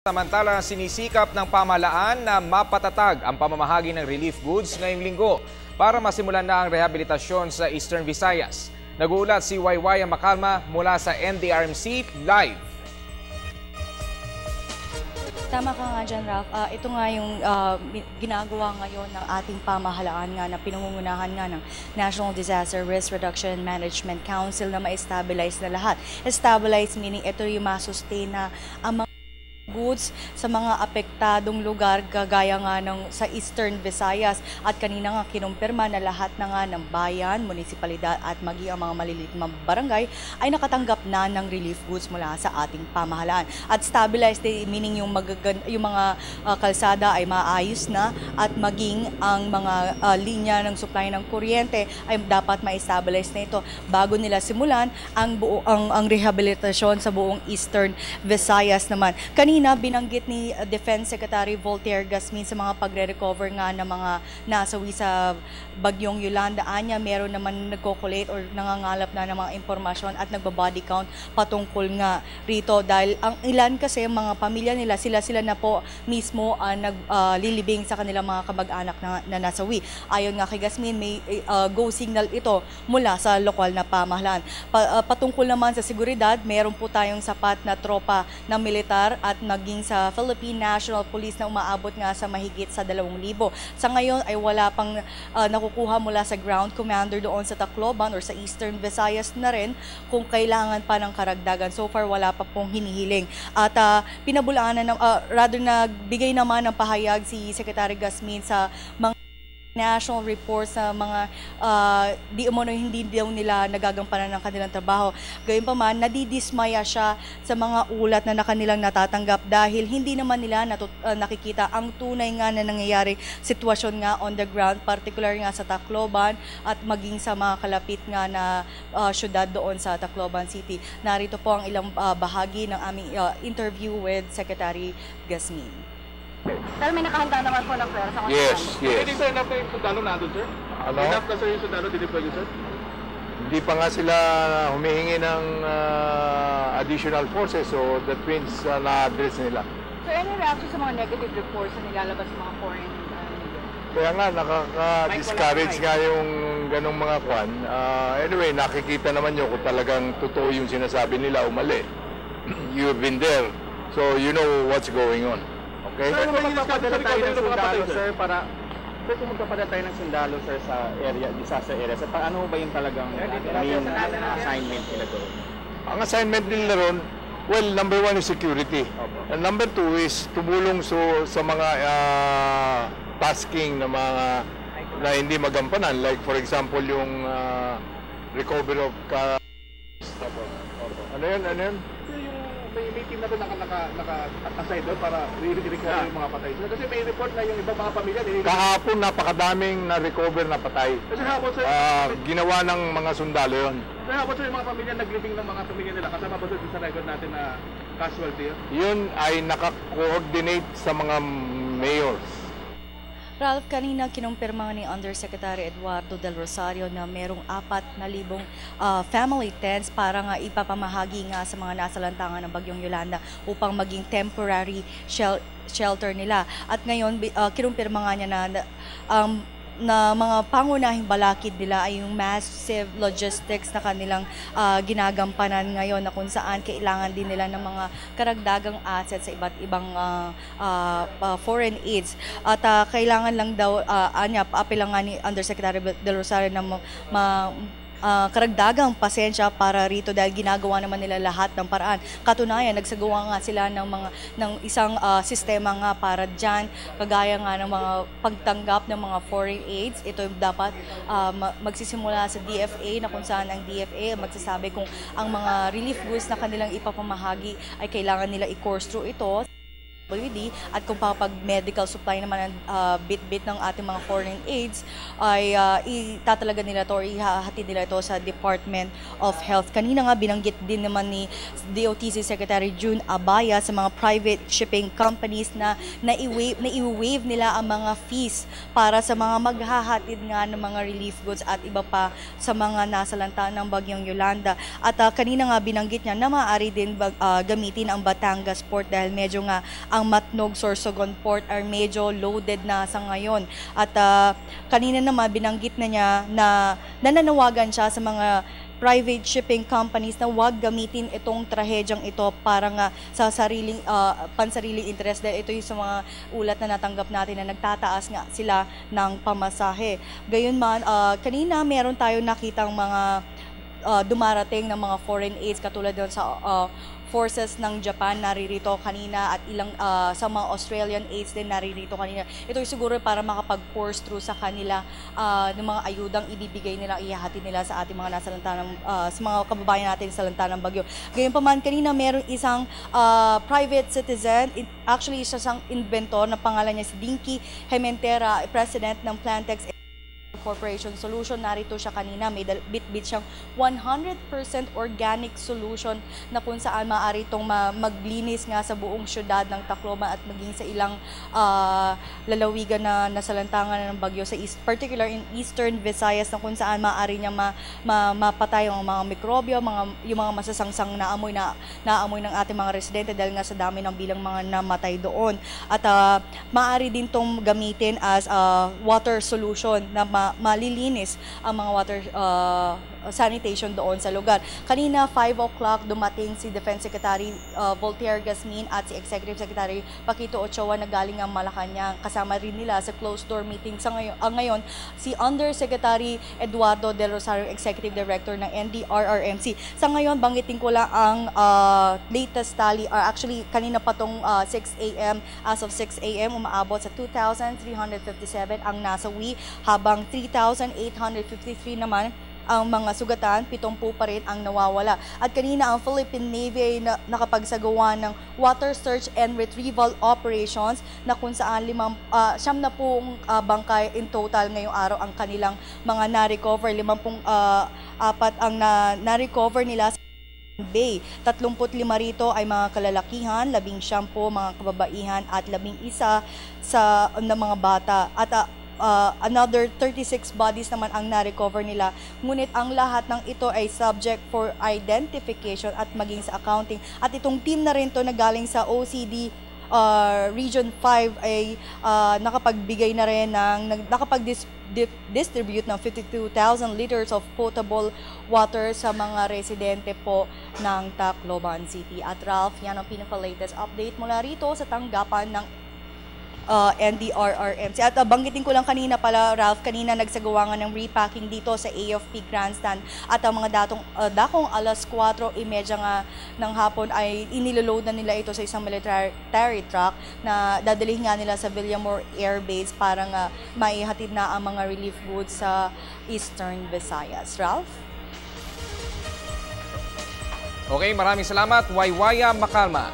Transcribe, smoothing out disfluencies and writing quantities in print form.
Samantala, sinisikap ng pamahalaan na mapatatag ang pamamahagi ng relief goods ngayong linggo para masimulan na ang rehabilitasyon sa Eastern Visayas. Nag-uulat si Waywaya Makalma mula sa NDRMC Live. Tama ka nga dyan, Ralph. Ito nga yung ginagawa ngayon ng ating pamahalaan nga na pinangungunahan nga ng National Disaster Risk Reduction and Management Council na ma-stabilize na lahat. Stabilize meaning ito yung masustain na ang mga goods sa mga apektadong lugar kagaya nga ng sa Eastern Visayas at kanina nga kinumpirma na lahat na nga ng bayan, munisipalidad at maging ang mga maliliit na barangay ay nakatanggap na ng relief goods mula sa ating pamahalaan. At stabilized meaning yung mga kalsada ay maayos na at maging ang mga linya ng supply ng kuryente ay dapat ma-stabilize na ito bago nila simulan ang rehabilitasyon sa buong Eastern Visayas naman. Kanina binanggit ni Defense Secretary Voltaire Gasmin sa mga pagre-recover nga ng mga nasawi sa Bagyong Yolanda. Anya, meron naman nagko-collate or nangangalap na ng mga impormasyon at nagba-body count patungkol nga rito dahil ang ilan kasi mga pamilya nila, sila na po mismo naglilibing sa kanilang mga kamag-anak na nasawi. Ayon nga kay Gasmin, may go signal ito mula sa lokal na pamahalaan. Patungkol naman sa seguridad, meron po tayong sapat na tropa na militar at maging sa Philippine National Police na umaabot nga sa mahigit sa 2,000. Sa ngayon ay wala pang nakukuha mula sa ground commander doon sa Tacloban or sa Eastern Visayas na rin kung kailangan pa ng karagdagan. So far wala pa pong hinihiling. At pinabulaanan nagbigay naman ng pahayag si Secretary Gasmin sa mga national reports sa mga hindi daw nila nagagampanan ng kanilang trabaho. Gayunpaman, nadidismaya siya sa mga ulat na kanilang natatanggap dahil hindi naman nila nakikita ang tunay nga na nangyayari sitwasyon nga on the ground, particular nga sa Tacloban at maging sa mga kalapit nga na syudad doon sa Tacloban City. Narito po ang ilang bahagi ng aming interview with Secretary Gasmin. Pero may nakahanda naman po ng pera sa kanya. Yes. Hindi sir, enough na yung sundalo nandun, sir? Ano? Enough na sir yung sundalo, diniploy sir? Hindi pa nga sila humihingi ng additional forces, so that means na-address nila. So any reaction sa mga negative reports na nilalabas sa mga foreign Kaya nga, nakaka-discourage nga yung ganong mga kwan. Anyway, nakikita naman nyo kung talagang totoo yung sinasabi nila o mali. You've been there, so you know what's going on. Okay? Sir, magpapadala tayo ng sundalo, sir, para... Sir, kung magpapadala tayo ng sundalo, sir, sa area, disaster area, sir, paano ba yung talagang main assignment nila doon? Ang assignment nila ron, well, number 1 is security. And number 2 is tumulong sa mga tasking na mga na hindi magampanan. Like for example, yung recovery of Ano yun? May team na doon naka-assign doon para i-recover yung mga patay. Kasi may report na yung ibang mga pamilya. Kahapon, napakadaming na-recover na patay. Kasi hapon, sir, ginawa ng mga sundalo yun. kasi hapon, sir, yung mga pamilya naglibing ng mga pamilya nila. Kasama ba doon sa record natin na casualty yun? Yun ay naka-coordinate sa mga mayors. Ralph, kanina kinumpirma ni Undersecretary Eduardo Del Rosario na merong 4,000 family tents para nga ipapamahagi nga sa mga nasalantangan ng Bagyong Yolanda upang maging temporary shelter nila. At ngayon, kinumpirma nga niya na mga pangunahing balakid nila ay yung massive logistics na kanilang ginagampanan ngayon na kung saan kailangan din nila ng mga karagdagang assets sa iba't ibang foreign aids. At kailangan lang daw, apela nga ni Undersecretary Del Rosario na karagdagang pasensya para rito dahil ginagawa naman nila lahat ng paraan. Katunayan, nagsagawa nga sila ng isang sistema nga para dyan, kagaya nga ng mga pagtanggap ng mga foreign aids. Ito dapat magsisimula sa DFA na kung saan ang DFA magsasabi kung ang mga relief goods na kanilang ipapamahagi ay kailangan nila i-course through ito. at kung papag medical supply naman ang bit-bit ng ating mga foreign aids ay itatalaga nila ito or ihahatid nila ito sa Department of Health. Kanina nga binanggit din naman ni DOTC Secretary June Abaya sa mga private shipping companies na i-waive nila ang mga fees para sa mga maghahatid nga ng mga relief goods at iba pa sa mga nasalanta ng Bagyong Yolanda. At kanina nga binanggit niya na maaari din gamitin ang Batangas Port dahil medyo nga ang Matnog Sorsogon Port ay medyo loaded na sa ngayon. At kanina naman binanggit na niya na nananawagan siya sa mga private shipping companies na huwag gamitin itong trahedyang ito para nga sa pansariling interest dahil ito yung sa mga ulat na natanggap natin na nagtataas nga sila ng pamasahe. Gayunman, kanina meron tayo nakitang mga dumarating ng mga foreign aids katulad doon sa forces ng Japan naririto kanina at ilang sa mga Australian aids din naririto kanina. Ito siguro para makapag-course through sa kanila ng mga ayudang ibibigay nila, ihahatid nila sa ating mga nasalanta ng sa mga kababayan natin sa salanta ng bagyo. Gayunpaman kanina meron isang private citizen, actually isa siyang inventor na pangalan niya si Dinky Hementera, president ng Plantex Corporation Solution. Narito siya kanina, may bit-bit siyang 100% organic solution na kung saan maaari itong maglinis nga sa buong syudad ng Tacloban at maging sa ilang lalawigan na nasalantangan ng bagyo sa particular in Eastern Visayas na kung saan maaari niya mapatay ang mga mikrobyo, yung mga masasangsang naamoy ng ating mga residente dahil nga sa dami ng bilang mga namatay doon. At maaari din itong gamitin as water solution na malilinis ang mga water sanitation doon sa lugar. Kanina 5 o'clock dumating si Defense Secretary Voltaire Gasmin at si Executive Secretary Paquito Ochoa na galing ang Malacanang. Kasama rin nila sa closed door meeting sa ngayon si Undersecretary Eduardo Del Rosario, Executive Director ng NDRRMC. Sa ngayon banggitin ko lang ang latest tally, or actually kanina pa tong 6 a.m. As of 6 a.m. umaabot sa 2,357 ang nasawi habang 3,853 naman ang mga sugatan, 70 pa rin ang nawawala. At kanina ang Philippine Navy ay nakapagsagawa ng water search and retrieval operations na kung saan 90 bangkay in total ngayong araw ang kanilang mga na-recover. 54 ang na-recover nila sa Bay. 35 rito ay mga kalalakihan, 19 mga kababaihan at 11 na mga bata. At another 36 bodies naman ang na-recover nila. Ngunit ang lahat ng ito ay subject for identification at maging sa accounting. At itong team na rin to na galing sa OCD Region 5 ay nakapagbigay na rin nakapag-distribute ng 52,000 liters of potable water sa mga residente po ng Tacloban City. At Ralph, yan ang pinaka-latest update mula rito sa tanggapan ng NDRRMC. At banggitin ko lang kanina pala, Ralph, kanina nagsagawa nga ng repacking dito sa AFP Grandstand at ang mga dakong alas 4:30 nga ng hapon ay iniloload na nila ito sa isang military truck na dadalhin nga nila sa Villamor Air Base para nga maihatid na ang mga relief goods sa Eastern Visayas. Ralph? Okay, maraming salamat, Waywaya Makalma.